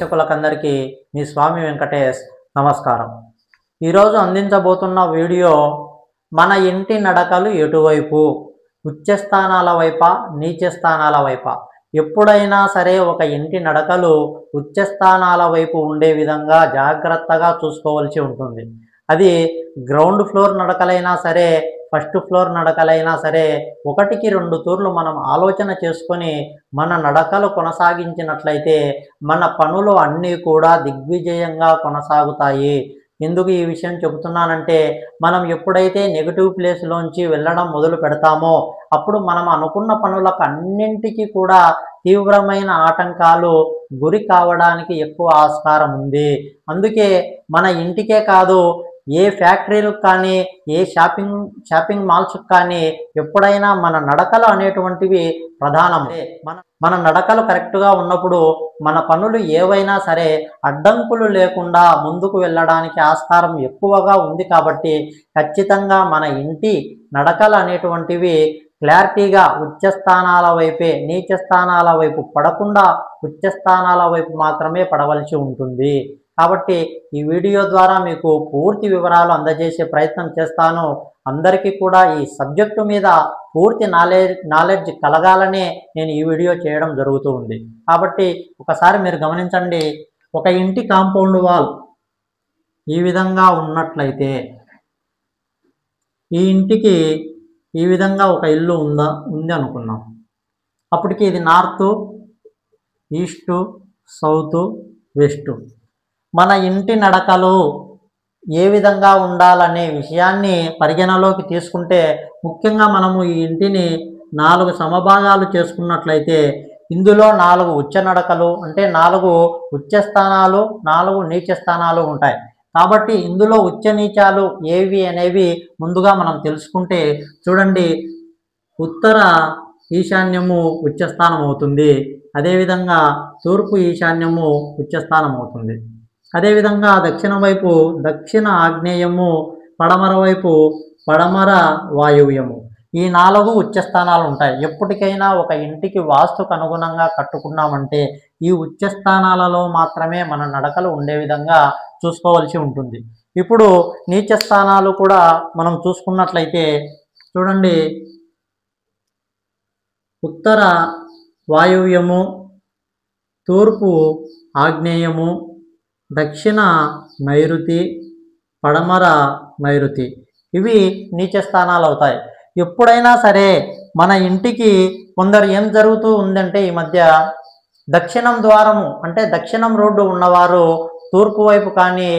ప్రేక్షకులకందరికీ మీ స్వామి వెంకటేష్ నమస్కారం. ఈరోజు అందించబోతున్న వీడియో మన ఇంటి నడకలు ఎటువైపు, ఉచ్చ స్థానాల వైపా నీచ స్థానాల వైపా. ఎప్పుడైనా సరే ఒక ఇంటి నడకలు ఉచ్చ స్థానాల వైపు ఉండే విధంగా జాగ్రత్తగా చూసుకోవాల్సి ఉంటుంది. అది గ్రౌండ్ ఫ్లోర్ నడకలైనా సరే, ఫస్ట్ ఫ్లోర్ నడకలైనా సరే, 1-2 తూర్లు మనం ఆలోచన చేసుకొని మన నడకలు కొనసాగించినట్లయితే మన పనులు అన్నీ కూడా దిగ్విజయంగా కొనసాగుతాయి. ఎందుకు ఈ విషయం చెబుతున్నానంటే, మనం ఎప్పుడైతే నెగిటివ్ ప్లేస్లోంచి వెళ్ళడం మొదలు పెడతామో అప్పుడు మనం అనుకున్న పనులకు అన్నింటికీ కూడా తీవ్రమైన ఆటంకాలు గురి కావడానికి ఎక్కువ ఆస్కారం ఉంది. అందుకే మన ఇంటికే కాదు, ఏ ఫ్యాక్టరీలకు కానీ, ఏ షాపింగ్ మాల్స్కి కానీ ఎప్పుడైనా మన నడకలు అనేటువంటివి ప్రధానం. మన నడకలు కరెక్ట్గా ఉన్నప్పుడు మన పనులు ఏవైనా సరే అడ్డంకులు లేకుండా ముందుకు వెళ్ళడానికి ఆస్కారం ఎక్కువగా ఉంది. కాబట్టి ఖచ్చితంగా మన ఇంటి నడకలు అనేటువంటివి క్లారిటీగా ఉచ్చ స్థానాల వైపే, నీచ స్థానాల వైపు పడకుండా ఉచ్చ స్థానాల వైపు మాత్రమే పడవలసి ఉంటుంది. కాబట్టి ఈ వీడియో ద్వారా మీకు పూర్తి వివరాలు అందజేసే ప్రయత్నం చేస్తాను. అందరికీ కూడా ఈ సబ్జెక్టు మీద పూర్తి నాలెడ్జ్ కలగాలనే నేను ఈ వీడియో చేయడం జరుగుతూ ఉంది. కాబట్టి ఒకసారి మీరు గమనించండి, ఒక ఇంటి కాంపౌండ్ వాల్ ఈ విధంగా ఉన్నట్లయితే, ఈ ఇంటికి ఈ విధంగా ఒక ఇల్లు ఉంది అనుకున్నాం. అప్పటికి ఇది నార్త్, ఈస్టు, సౌత్, వెస్టు. మన ఇంటి నడకలు ఏ విధంగా ఉండాలనే విషయాన్ని పరిగణలోకి తీసుకుంటే, ముఖ్యంగా మనము ఈ ఇంటిని 4 సమభాగాలు చేసుకున్నట్లయితే ఇందులో 4 ఉచ్చ నడకలు, అంటే 4 ఉచ్చ స్థానాలు, 4 నీచ స్థానాలు ఉంటాయి. కాబట్టి ఇందులో ఉచ్చ నీచాలు ఏవి అనేవి ముందుగా మనం తెలుసుకుంటే, చూడండి, ఉత్తర ఈశాన్యము ఉచ్చస్థానం అవుతుంది. అదేవిధంగా తూర్పు ఈశాన్యము ఉచ్చస్థానం అవుతుంది. అదేవిధంగా దక్షిణం వైపు దక్షిణ ఆగ్నేయము, పడమర వైపు పడమర వాయువ్యము. ఈ 4 ఉచ్చస్థానాలు ఉంటాయి. ఎప్పటికైనా ఒక ఇంటికి వాస్తుకు అనుగుణంగా కట్టుకున్నామంటే ఈ ఉచ్చస్థానాలలో మాత్రమే మన నడకలు ఉండే విధంగా చూసుకోవాల్సి ఉంటుంది. ఇప్పుడు నీచ స్థానాలు కూడా మనం చూసుకున్నట్లయితే, చూడండి, ఉత్తర వాయువ్యము, తూర్పు ఆగ్నేయము, దక్షిణ నైరుతి, పడమర నైరుతి, ఇవి నీచ స్థానాలు అవుతాయి. ఎప్పుడైనా సరే మన ఇంటికి కొందరు ఏం జరుగుతూ ఉందంటే, ఈ మధ్య దక్షిణం ద్వారము, అంటే దక్షిణం రోడ్డు ఉన్నవారు తూర్పు వైపు కానీ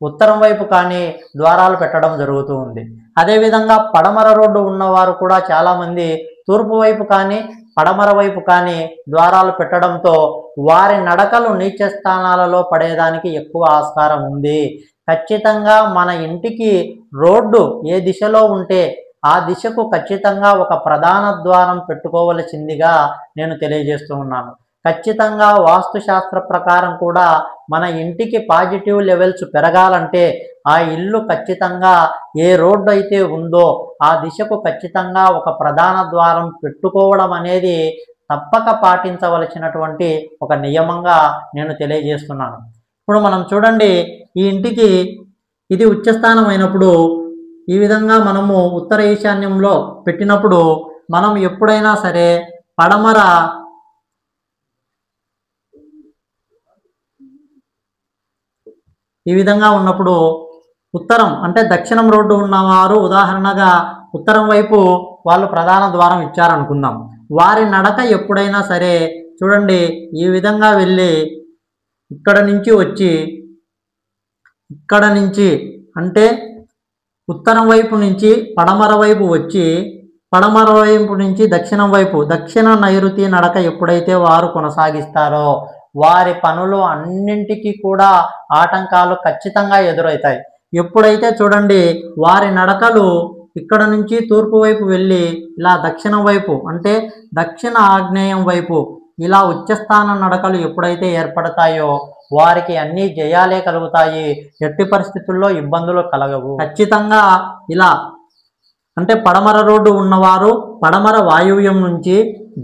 ఉత్తరం వైపు కానీ ద్వారాలు పెట్టడం జరుగుతూ ఉంది. అదేవిధంగా పడమర రోడ్డు ఉన్నవారు కూడా చాలామంది తూర్పు వైపు కానీ పడమర వైపు కానీ ద్వారాలు పెట్టడంతో వారి నడకలు నీచ స్థానాలలో పడేదానికి ఎక్కువ ఆస్కారం ఉంది. ఖచ్చితంగా మన ఇంటికి రోడ్డు ఏ దిశలో ఉంటే ఆ దిశకు ఖచ్చితంగా ఒక ప్రధాన ద్వారం పెట్టుకోవలసిందిగా నేను తెలియజేస్తూ ఉన్నాను. ఖచ్చితంగా వాస్తుశాస్త్ర ప్రకారం కూడా మన ఇంటికి పాజిటివ్ లెవెల్స్ పెరగాలంటే ఆ ఇల్లు ఖచ్చితంగా ఏ రోడ్డు అయితే ఉందో ఆ దిశకు ఖచ్చితంగా ఒక ప్రధాన ద్వారం పెట్టుకోవడం అనేది తప్పక పాటించవలసినటువంటి ఒక నియమంగా నేను తెలియజేస్తున్నాను. ఇప్పుడు మనం చూడండి, ఈ ఇంటికి ఇది ఉచ్చస్థానం అయినప్పుడు ఈ విధంగా మనము ఉత్తర ఈశాన్యంలో పెట్టినప్పుడు మనం ఎప్పుడైనా సరే పడమర ఈ విధంగా ఉన్నప్పుడు ఉత్తరం, అంటే దక్షిణం రోడ్డు ఉన్నవారు ఉదాహరణగా ఉత్తరం వైపు వాళ్ళు ప్రధాన ద్వారం ఇచ్చారనుకుందాం. వారి నడక ఎప్పుడైనా సరే చూడండి, ఈ విధంగా వెళ్ళి ఇక్కడ నుంచి వచ్చి, ఇక్కడ నుంచి అంటే ఉత్తరం వైపు నుంచి పడమర వైపు వచ్చి, పడమర వైపు నుంచి దక్షిణం వైపు దక్షిణ నైరుతి నడక ఎప్పుడైతే వారు కొనసాగిస్తారో వారి పనులు అన్నింటికీ కూడా ఆటంకాలు ఖచ్చితంగా ఎదురవుతాయి. ఎప్పుడైతే చూడండి వారి నడకలు ఇక్కడ నుంచి తూర్పు వైపు వెళ్ళి ఇలా దక్షిణం వైపు, అంటే దక్షిణ ఆగ్నేయం వైపు ఇలా ఉచ్చస్థాన నడకలు ఎప్పుడైతే ఏర్పడతాయో వారికి అన్ని జయాలే కలుగుతాయి. ఎట్టి పరిస్థితుల్లో ఇబ్బందులు కలగవు. ఖచ్చితంగా ఇలా, అంటే పడమర రోడ్డు ఉన్నవారు పడమర వాయువ్యం నుంచి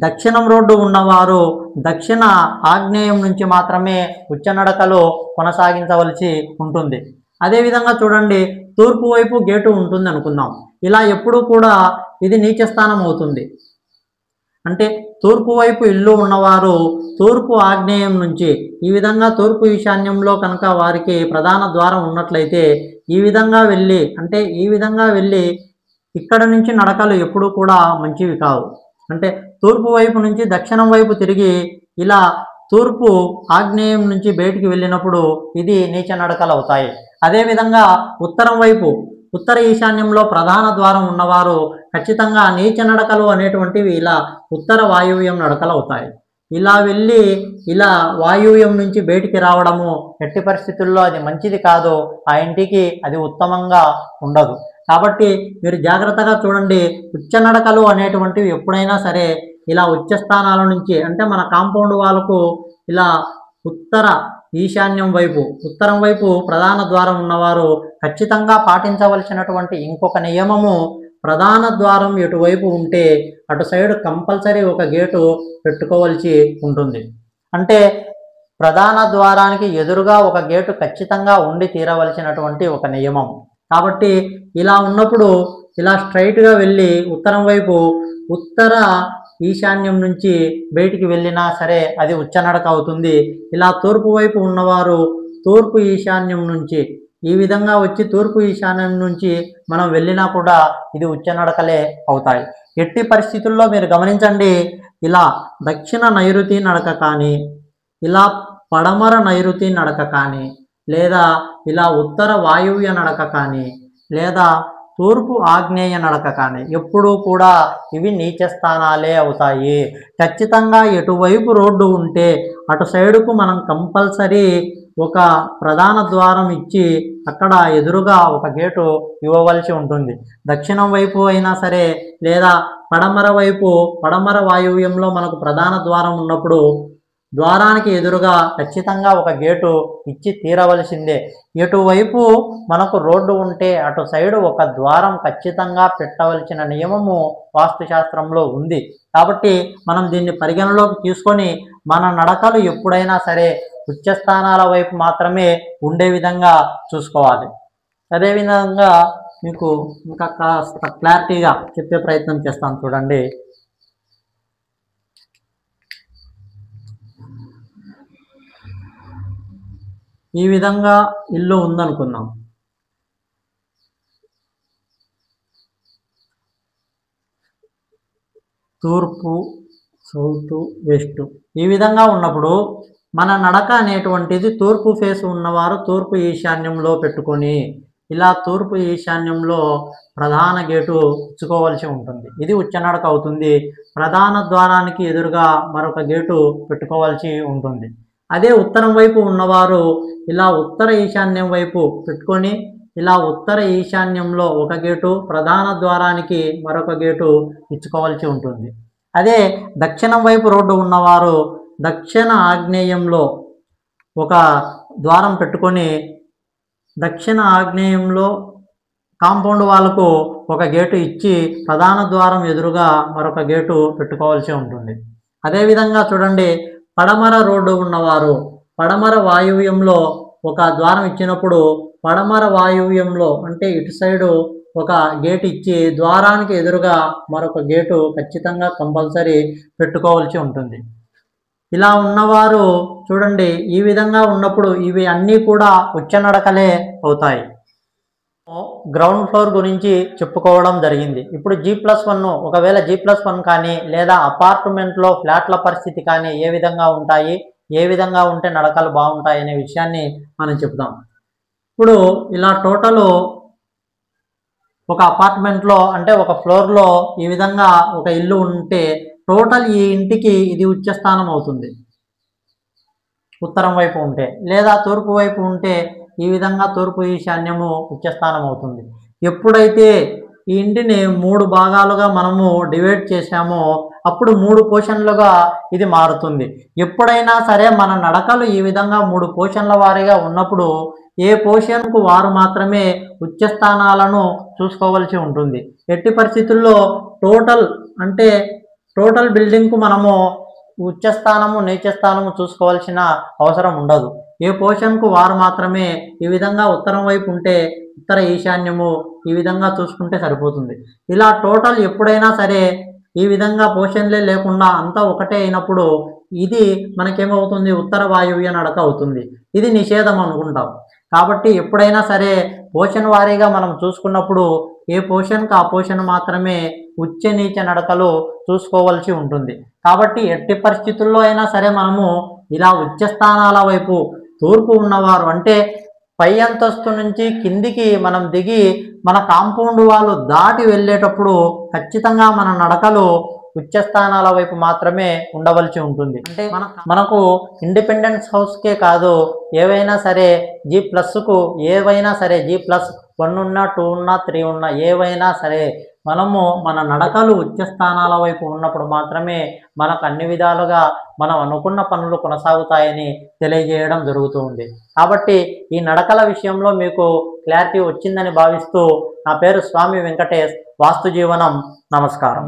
దక్షిణం రోడ్డు ఉన్నవారు దక్షిణ ఆగ్నేయం నుంచి మాత్రమే ఉచ్చనడకలు కొనసాగించవలసి ఉంటుంది. అదేవిధంగా చూడండి, తూర్పు వైపు గేటు ఉంటుంది అనుకుందాం. ఇలా ఎప్పుడూ కూడా ఇది నీచ స్థానం అవుతుంది. అంటే తూర్పు వైపు ఇల్లు ఉన్నవారు తూర్పు ఆగ్నేయం నుంచి ఈ విధంగా తూర్పు ఈశాన్యంలో కనుక వారికి ప్రధాన ద్వారం ఉన్నట్లయితే ఈ విధంగా వెళ్ళి ఇక్కడ నుంచి నడకలు ఎప్పుడూ కూడా మంచివి కావు. అంటే తూర్పు వైపు నుంచి దక్షిణం వైపు తిరిగి ఇలా తూర్పు ఆగ్నేయం నుంచి బయటికి వెళ్ళినప్పుడు ఇది నీచ నడకలు అవుతాయి. అదేవిధంగా ఉత్తరం వైపు ఉత్తర ఈశాన్యంలో ప్రధాన ద్వారం ఉన్నవారు ఖచ్చితంగా నీచ నడకలు అనేటువంటివి ఇలా ఉత్తర వాయువ్యం నడకలు అవుతాయి. ఇలా వెళ్ళి ఇలా వాయువ్యం నుంచి బయటికి రావడము ఎట్టి పరిస్థితుల్లో అది మంచిది కాదు. ఆ ఇంటికి అది ఉత్తమంగా ఉండదు. కాబట్టి మీరు జాగ్రత్తగా చూడండి. ఉచ్చ నడకలు అనేటువంటివి ఎప్పుడైనా సరే ఇలా ఉచ్చ స్థానాల నుంచి, అంటే మన కాంపౌండ్ వాళ్ళకు ఇలా ఉత్తరం వైపు ప్రధాన ద్వారం ఉన్నవారు ఖచ్చితంగా పాటించవలసినటువంటి ఇంకొక నియమము, ప్రధాన ద్వారం ఎటువైపు ఉంటే అటు సైడ్ కంపల్సరీ ఒక గేటు పెట్టుకోవాల్సి ఉంటుంది. అంటే ప్రధాన ద్వారానికి ఎదురుగా ఒక గేటు ఖచ్చితంగా ఉండి తీరవలసినటువంటి ఒక నియమం. కాబట్టి ఇలా ఉన్నప్పుడు ఇలా స్ట్రైట్గా వెళ్ళి ఉత్తరం వైపు ఉత్తర ఈశాన్యం నుంచి బయటికి వెళ్ళినా సరే అది ఉచ్చనడక అవుతుంది. ఇలా తూర్పు వైపు ఉన్నవారు తూర్పు ఈశాన్యం నుంచి ఈ విధంగా వచ్చి తూర్పు ఈశాన్యం నుంచి మనం వెళ్ళినా కూడా ఇది ఉచ్చనడకలే అవుతాయి. ఎట్టి పరిస్థితుల్లో మీరు గమనించండి, ఇలా దక్షిణ నైరుతి నడక కానీ, ఇలా పడమర నైరుతి నడక కానీ, లేదా ఇలా ఉత్తర వాయువ్య నడక కానీ, లేదా తూర్పు ఆగ్నేయ నడక కానీ ఎప్పుడూ కూడా ఇవి నీచ స్థానాలే అవుతాయి. ఖచ్చితంగా ఎటువైపు రోడ్డు ఉంటే అటు సైడుకు మనం కంపల్సరీ ఒక ప్రధాన ద్వారం ఇచ్చి అక్కడ ఎదురుగా ఒక గేటు ఇవ్వవలసి ఉంటుంది. దక్షిణం వైపు అయినా సరే లేదా పడమర వాయువ్యంలో మనకు ప్రధాన ద్వారం ఉన్నప్పుడు ద్వారానికి ఎదురుగా ఖచ్చితంగా ఒక గేటు ఇచ్చి తీరవలసిందే. ఎటువైపు మనకు రోడ్డు ఉంటే అటు సైడు ఒక ద్వారం ఖచ్చితంగా పెట్టవలసిన నియమము వాస్తుశాస్త్రంలో ఉంది. కాబట్టి మనం దీన్ని పరిగణలోకి తీసుకొని మన నడకలు ఎప్పుడైనా సరే ఉచ్చస్థానాల వైపు మాత్రమే ఉండే విధంగా చూసుకోవాలి. అదేవిధంగా మీకు ఇంకా కాస్త క్లారిటీగా చెప్పే ప్రయత్నం చేస్తాను చూడండి. ఈ విధంగా ఇల్లు ఉందనుకుందాం. తూర్పు, సౌత్, వెస్ట్ ఈ విధంగా ఉన్నప్పుడు మన నడక అనేటువంటిది తూర్పు ఫేస్ ఉన్నవారు తూర్పు ఈశాన్యంలో పెట్టుకొని ఇలా తూర్పు ఈశాన్యంలో ప్రధాన గేటు ఇచ్చుకోవాల్సి ఉంటుంది. ఇది ఉచ్చనడక అవుతుంది. ప్రధాన ద్వారానికి ఎదురుగా మరొక గేటు పెట్టుకోవాల్సి ఉంటుంది. అదే ఉత్తరం వైపు ఉన్నవారు ఇలా ఉత్తర ఈశాన్యం వైపు పెట్టుకొని ఇలా ఉత్తర ఈశాన్యంలో ఒక గేటు, ప్రధాన ద్వారానికి మరొక గేటు ఇచ్చుకోవాల్సి ఉంటుంది. అదే దక్షిణం వైపు రోడ్డు ఉన్నవారు దక్షిణ ఆగ్నేయంలో ఒక ద్వారం పెట్టుకొని దక్షిణ ఆగ్నేయంలో కాంపౌండ్ వాళ్ళకు ఒక గేటు ఇచ్చి ప్రధాన ద్వారం ఎదురుగా మరొక గేటు పెట్టుకోవాల్సి ఉంటుంది. అదేవిధంగా చూడండి, పడమర రోడ్డు ఉన్నవారు పడమర వాయువ్యంలో ఒక ద్వారం ఇచ్చినప్పుడు పడమర వాయువ్యంలో అంటే ఇటు సైడు ఒక గేటు ఇచ్చి ద్వారానికి ఎదురుగా మరొక గేటు ఖచ్చితంగా కంపల్సరీ పెట్టుకోవాల్సి ఉంటుంది. ఇలా ఉన్నవారు చూడండి, ఈ విధంగా ఉన్నప్పుడు ఇవి అన్నీ కూడా ఉచ్చనడకలే అవుతాయి. గ్రౌండ్ ఫ్లోర్ గురించి చెప్పుకోవడం జరిగింది. ఇప్పుడు G+1 ఒకవేళ G+1 కానీ లేదా అపార్ట్మెంట్లో ఫ్లాట్ల పరిస్థితి కానీ ఏ విధంగా ఉంటాయి, ఏ విధంగా ఉంటే నడకలు బాగుంటాయి అనే విషయాన్ని మనం చెప్దాం. ఇప్పుడు ఇలా టోటల్ ఒక అపార్ట్మెంట్లో అంటే ఒక ఫ్లోర్లో ఈ విధంగా ఒక ఇల్లు ఉంటే టోటల్ ఈ ఇంటికి ఇది ఉచ్చస్థానం అవుతుంది ఉత్తరం వైపు ఉంటే, లేదా తూర్పు వైపు ఉంటే ఈ విధంగా తూర్పు ఈశాన్యము ఉచ్చస్థానం అవుతుంది. ఎప్పుడైతే ఈ ఇంటిని 3 భాగాలుగా మనము డివైడ్ చేసామో అప్పుడు 3 పోర్షన్లుగా ఇది మారుతుంది. ఎప్పుడైనా సరే మన నడకలు ఈ విధంగా 3 పోర్షన్ల వారీగా ఉన్నప్పుడు ఏ పోర్షన్కు వారు మాత్రమే ఉచ్చస్థానాలను చూసుకోవాల్సి ఉంటుంది. ఎట్టి పరిస్థితుల్లో టోటల్ అంటే టోటల్ బిల్డింగ్కు మనము ఉచ్చస్థానము నీచస్థానము చూసుకోవాల్సిన అవసరం ఉండదు. ఏ పోర్షన్కు వారు మాత్రమే ఈ విధంగా ఉత్తరం వైపు ఉంటే ఉత్తర ఈశాన్యము ఈ విధంగా చూసుకుంటే సరిపోతుంది. ఇలా టోటల్ ఎప్పుడైనా సరే ఈ విధంగా పోర్షన్లే లేకుండా అంతా ఒకటే అయినప్పుడు ఇది మనకేమవుతుంది, ఉత్తర వాయువ్య నడక అవుతుంది. ఇది నిషేధం అనుకుంటాం. కాబట్టి ఎప్పుడైనా సరే పోర్షన్ వారీగా మనం చూసుకున్నప్పుడు ఏ పోర్షన్కి ఆ పోర్షన్ మాత్రమే ఉచ్చ నీచ నడకలు చూసుకోవాల్సి ఉంటుంది. కాబట్టి ఎట్టి పరిస్థితుల్లో అయినా సరే మనము ఇలా ఉచ్చ స్థానాల వైపు తూర్పు ఉన్నవారు అంటే పై అంతస్తు నుంచి కిందికి మనం దిగి మన కాంపౌండ్ వాళ్ళు దాటి వెళ్ళేటప్పుడు ఖచ్చితంగా మన నడకలు ఉచ్చస్థానాల వైపు మాత్రమే ఉండవలసి ఉంటుంది. అంటే మనకు ఇండిపెండెన్స్ హౌస్కే కాదు, ఏవైనా సరే G+కు ఏవైనా సరే G+1 ఉన్నా 2 ఉన్నా 3 ఉన్నా ఏవైనా సరే మనము మన నడకలు ఉచ్చస్థానాల వైపు ఉన్నప్పుడు మాత్రమే మనకు అన్ని విధాలుగా మనం అనుకున్న పనులు కొనసాగుతాయని తెలియజేయడం జరుగుతుంది. కాబట్టి ఈ నడకల విషయంలో మీకు క్లారిటీ వచ్చిందని భావిస్తూ నా పేరు స్వామి వెంకటేష్. వాస్తు జీవనం. నమస్కారం.